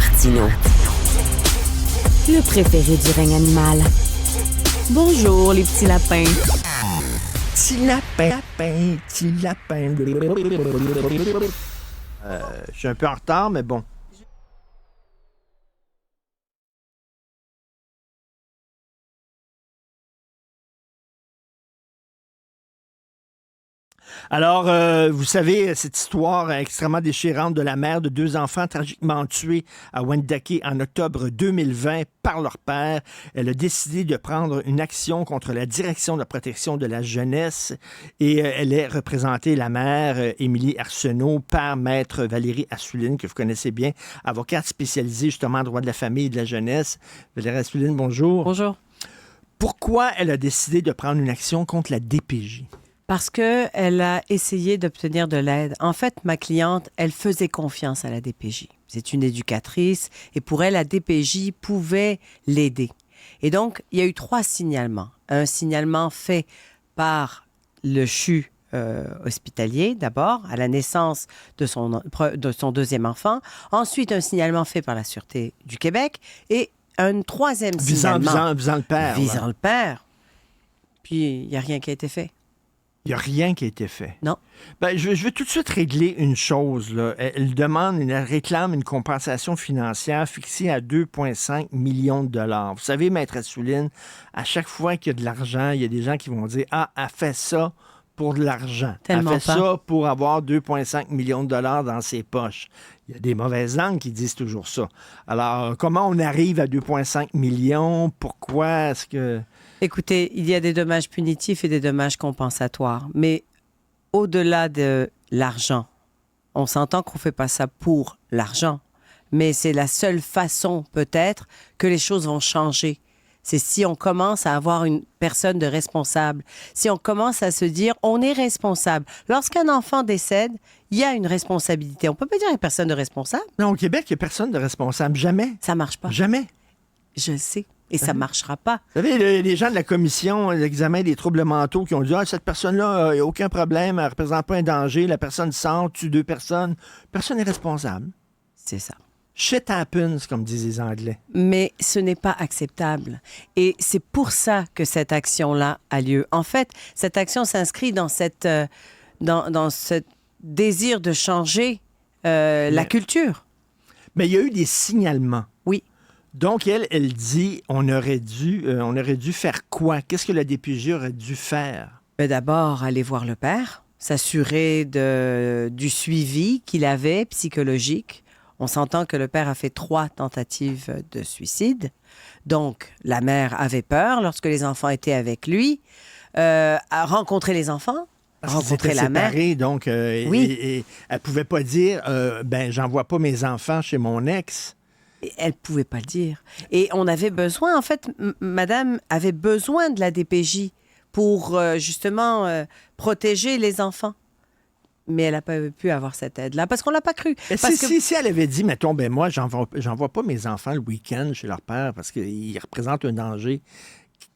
Martineau. Le préféré du règne animal. Bonjour, les petits lapins. Petit lapin, petit lapin. Je suis un peu en retard, mais bon. Alors, vous savez, cette histoire extrêmement déchirante de la mère de deux enfants tragiquement tués à Wendake en octobre 2020 par leur père. Elle a décidé de prendre une action contre la Direction de la protection de la jeunesse et elle est représentée, la mère, Émilie Arsenault, par Maître Valérie Assouline, que vous connaissez bien, avocate spécialisée justement en droit de la famille et de la jeunesse. Valérie Assouline, bonjour. Bonjour. Pourquoi elle a décidé de prendre une action contre la DPJ? Parce qu'elle a essayé d'obtenir de l'aide. En fait, ma cliente, elle faisait confiance à la DPJ. C'est une éducatrice et pour elle, la DPJ pouvait l'aider. Et donc, il y a eu 3 signalements. Un signalement fait par le CHU hospitalier, d'abord, à la naissance de son deuxième enfant. Ensuite, un signalement fait par la Sûreté du Québec et un 3e signalement. Visant le père. Visant le père. Puis, il n'y a rien qui a été fait. Il n'y a rien qui a été fait. Non. Ben, je veux tout de suite régler une chose. Là. Elle réclame une compensation financière fixée à 2,5 millions de dollars. Vous savez, Maître Assouline, à chaque fois qu'il y a de l'argent, il y a des gens qui vont dire « Ah, elle fait ça pour de l'argent. Tellement elle fait ça pour avoir 2,5 millions de dollars dans ses poches. » Il y a des mauvaises langues qui disent toujours ça. Alors, comment on arrive à 2,5 millions? Pourquoi est-ce que... Écoutez, il y a des dommages punitifs et des dommages compensatoires. Mais au-delà de l'argent, on s'entend qu'on ne fait pas ça pour l'argent. Mais c'est la seule façon, peut-être, que les choses vont changer. C'est si on commence à avoir une personne de responsable. Si on commence à se dire, on est responsable. Lorsqu'un enfant décède, il y a une responsabilité. On ne peut pas dire qu'il n'y a personne de responsable. Non, au Québec, il n'y a personne de responsable. Jamais. Ça ne marche pas. Jamais. Je le sais. Et ça ne marchera pas. Vous savez, les gens de la commission d'examen des troubles mentaux qui ont dit « Ah, cette personne-là, il n'y a aucun problème, elle ne représente pas un danger, la personne sort, tue 2 personnes. » Personne n'est responsable. C'est ça. Shit happens, comme disent les Anglais. Mais ce n'est pas acceptable. Et c'est pour ça que cette action-là a lieu. En fait, cette action s'inscrit dans dans ce désir de changer la culture. Mais il y a eu des signalements. Oui. Donc, elle dit, on aurait dû faire quoi? Qu'est-ce que la DPJ aurait dû faire? D'abord, aller voir le père, s'assurer du suivi qu'il avait psychologique. On s'entend que le père a fait 3 tentatives de suicide. Donc, la mère avait peur lorsque les enfants étaient avec lui. A rencontré les enfants, rencontrer la mère. Donc, oui. et elle pouvait pas dire, j'envoie pas mes enfants chez mon ex. Elle pouvait pas le dire. Et on avait besoin, en fait, madame avait besoin de la DPJ pour justement protéger les enfants. Mais elle n'a pas pu avoir cette aide-là parce qu'on l'a pas cru. Si elle avait dit, mettons, moi, j'envoie pas mes enfants le week-end chez leur père parce qu'ils représentent un danger,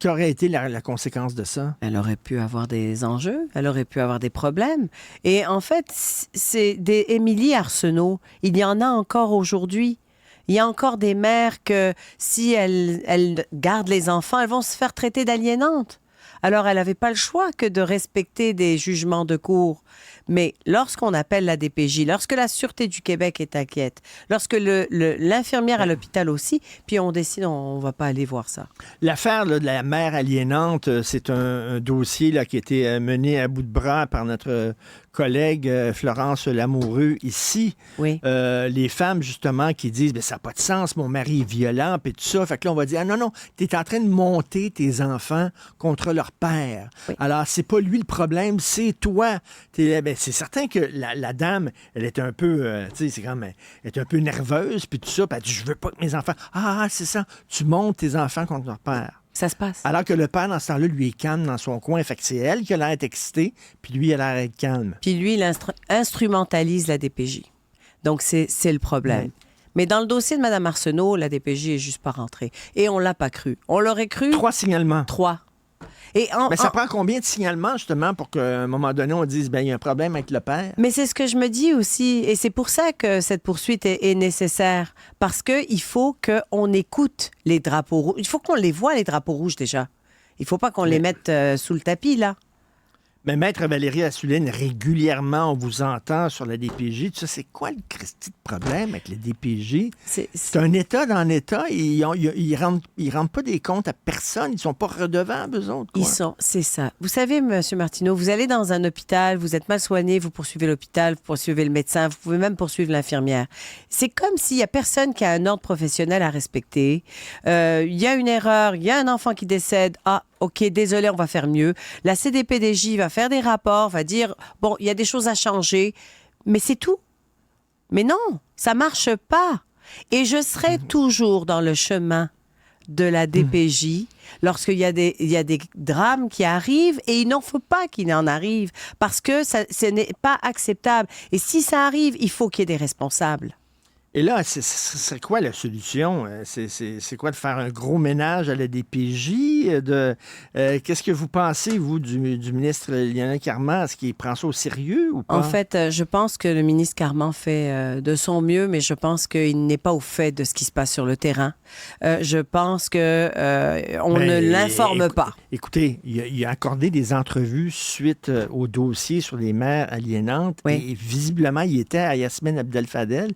qu'aurait été la conséquence de ça? Elle aurait pu avoir des enjeux, elle aurait pu avoir des problèmes. Et en fait, c'est des Émilie Arsenault, il y en a encore aujourd'hui. Il y a encore des mères que, si elles gardent les enfants, elles vont se faire traiter d'aliénantes. Alors, elle n'avait pas le choix que de respecter des jugements de cour. Mais lorsqu'on appelle la DPJ, lorsque la Sûreté du Québec est inquiète, lorsque l'infirmière à l'hôpital aussi, puis on décide, on ne va pas aller voir ça. L'affaire là, de la mère aliénante, c'est un dossier là, qui a été mené à bout de bras par notre collègue Florence Lamoureux ici. Oui. Les femmes, justement, qui disent ça n'a pas de sens, mon mari est violent, puis tout ça. Fait que là, on va dire non, tu es en train de monter tes enfants contre leur père. Oui. Alors, c'est pas lui le problème, c'est toi. C'est certain que la dame, elle est un peu, tu sais, c'est comme, elle est un peu nerveuse, puis tout ça, puis elle dit, je veux pas que mes enfants... Ah, c'est ça, tu montes tes enfants contre leur père. Ça se passe. Alors que le père, dans ce temps-là, lui est calme dans son coin. Fait que c'est elle qui a l'air d'être excitée, puis lui, il a l'air d'être calme. Puis lui, il instrumentalise la DPJ. Donc, c'est le problème. Mais dans le dossier de Mme Arsenault, la DPJ est juste pas rentrée. Et on l'a pas cru. On l'aurait cru... 3 signalements. 3. Et Mais ça prend combien de signalements, justement, pour qu'à un moment donné, on dise, il y a un problème avec le père? Mais c'est ce que je me dis aussi. Et c'est pour ça que cette poursuite est nécessaire. Parce qu'il faut qu'on écoute les drapeaux rouges. Il faut qu'on les voit, les drapeaux rouges, déjà. Il ne faut pas qu'on les mette sous le tapis, là. Mais Maître Valérie Assouline, régulièrement, on vous entend sur la DPJ. Tout ça, c'est quoi le Christi de problème avec la DPJ? C'est un État dans l'État. Ils rendent pas des comptes à personne. Ils sont pas redevables, eux autres. C'est ça. Vous savez, M. Martineau, vous allez dans un hôpital, vous êtes mal soigné, vous poursuivez l'hôpital, vous poursuivez le médecin, vous pouvez même poursuivre l'infirmière. C'est comme s'il y a personne qui a un ordre professionnel à respecter. Il y a une erreur, il y a un enfant qui décède. Ah, OK, désolé, on va faire mieux. La CDPDJ va faire des rapports, va dire, bon, il y a des choses à changer, mais c'est tout. Mais non, ça marche pas. Et je serai toujours dans le chemin de la DPJ lorsqu'il y a des drames qui arrivent, et il n'en faut pas qu'il en arrive, parce que ce n'est pas acceptable. Et si ça arrive, il faut qu'il y ait des responsables. Et là, c'est quoi la solution? C'est quoi de faire un gros ménage à la DPJ? Qu'est-ce que vous pensez, vous, du ministre Lionel Carman? Est-ce qu'il prend ça au sérieux ou pas? En fait, je pense que le ministre Carman fait de son mieux, mais je pense qu'il n'est pas au fait de ce qui se passe sur le terrain. Je pense qu'on ne l'informe pas. Écoutez, il a accordé des entrevues suite au dossier sur les mères aliénantes. Oui. Et visiblement, il était à Yasmine Abdel-Fadel.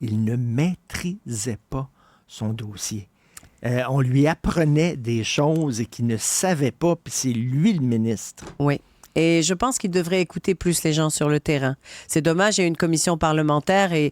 Il ne maîtrisait pas son dossier. On lui apprenait des choses qu'il ne savait pas, puis c'est lui le ministre. Oui. Et je pense qu'il devrait écouter plus les gens sur le terrain. C'est dommage, il y a une commission parlementaire et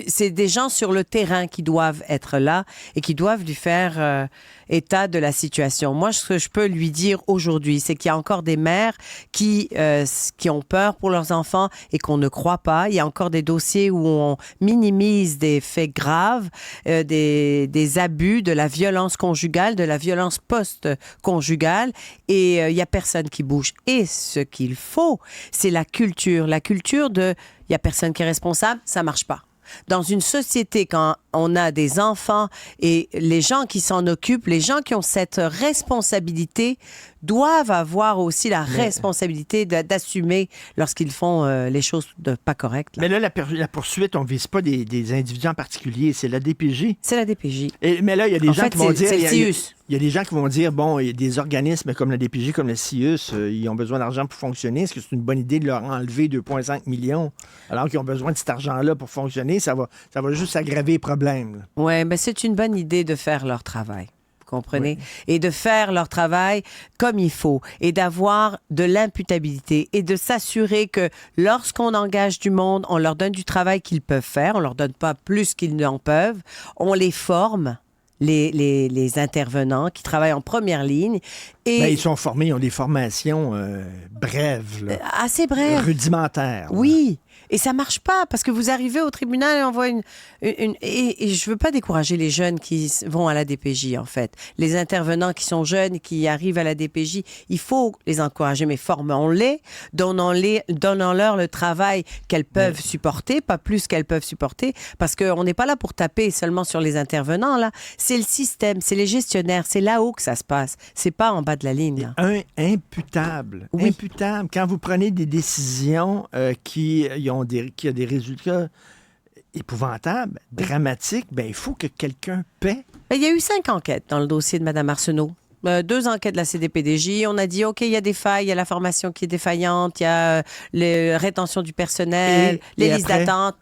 c'est des gens sur le terrain qui doivent être là et qui doivent lui faire état de la situation. Moi, ce que je peux lui dire aujourd'hui, c'est qu'il y a encore des mères qui ont peur pour leurs enfants et qu'on ne croit pas. Il y a encore des dossiers où on minimise des faits graves, des abus, de la violence conjugale, de la violence post-conjugale, et il n'y a personne qui bouge. Et ce qu'il faut, c'est la culture. La culture de « il n'y a personne qui est responsable », ça ne marche pas. Dans une société, quand on a des enfants et les gens qui s'en occupent, les gens qui ont cette responsabilité doivent avoir aussi la responsabilité d'assumer lorsqu'ils font les choses pas correctes. Là. Mais là, la poursuite, on ne vise pas des individus en particulier, c'est la DPJ. C'est la DPJ. Mais là, il y a des gens qui vont dire... C'est le CIUS. Il y a des gens qui vont dire, bon, il y a des organismes comme la DPJ, comme le CIUS, ils ont besoin d'argent pour fonctionner. Est-ce que c'est une bonne idée de leur enlever 2,5 millions alors qu'ils ont besoin de cet argent-là pour fonctionner? Ça va juste aggraver les problèmes. Oui, mais c'est une bonne idée de faire leur travail. Vous comprenez? Oui. Et de faire leur travail comme il faut et d'avoir de l'imputabilité et de s'assurer que lorsqu'on engage du monde, on leur donne du travail qu'ils peuvent faire, on leur donne pas plus qu'ils n'en peuvent, on les forme. Les intervenants qui travaillent en première ligne. Et ils sont formés, ils ont des formations brèves. Là, assez brèves. Rudimentaires. Oui. Et ça marche pas parce que vous arrivez au tribunal et on voit et je veux pas décourager les jeunes qui vont à la DPJ, en fait. Les intervenants qui sont jeunes, qui arrivent à la DPJ, il faut les encourager, mais formons-les, donnons-leur le travail qu'elles peuvent supporter, pas plus qu'elles peuvent supporter, parce qu'on n'est pas là pour taper seulement sur les intervenants, là. C'est le système, c'est les gestionnaires, c'est là-haut que ça se passe. C'est pas en bas de la ligne, là. Imputable. Oui. Imputable. Quand vous prenez des décisions qui ont des résultats épouvantables, dramatiques, il faut que quelqu'un paie. Il y a eu 5 enquêtes dans le dossier de Mme Arsenault. 2 enquêtes de la CDPDJ. On a dit, OK, il y a des failles, il y a la formation qui est défaillante, il y a la rétention du personnel, les listes d'attente.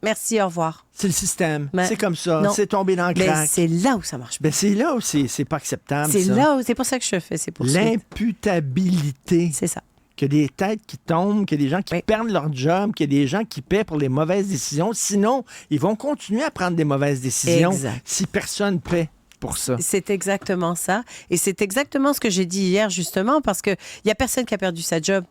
Merci, au revoir. C'est le système. C'est comme ça. C'est tombé dans le crack. Mais c'est là où ça marche pas. C'est là où c'est pas acceptable. C'est pour ça que je fais ces poursuites. L'imputabilité. C'est ça. Qu'il y a des têtes qui tombent, qu'il y a des gens qui perdent leur job, qu'il y a des gens qui paient pour les mauvaises décisions. Sinon, ils vont continuer à prendre des mauvaises décisions si personne paie pour ça. C'est exactement ça. Et c'est exactement ce que j'ai dit hier, justement, parce qu'il n'y a personne qui a perdu sa job.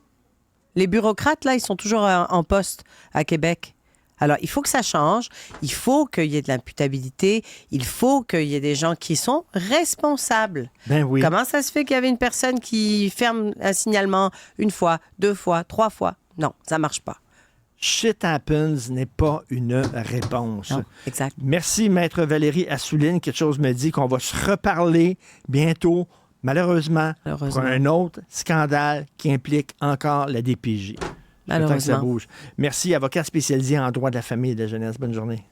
Les bureaucrates, là, ils sont toujours en poste à Québec. Alors, il faut que ça change, il faut qu'il y ait de l'imputabilité, il faut qu'il y ait des gens qui sont responsables. Ben oui. Comment ça se fait qu'il y avait une personne qui ferme un signalement 1 fois, 2 fois, 3 fois? Non, ça marche pas. Shit happens n'est pas une réponse. Non, exact. Merci, Maître Valérie Assouline. Quelque chose me dit qu'on va se reparler bientôt Malheureusement, pour un autre scandale qui implique encore la DPJ. J'attends que ça bouge. Merci, avocat spécialisé en droit de la famille et de la jeunesse. Bonne journée.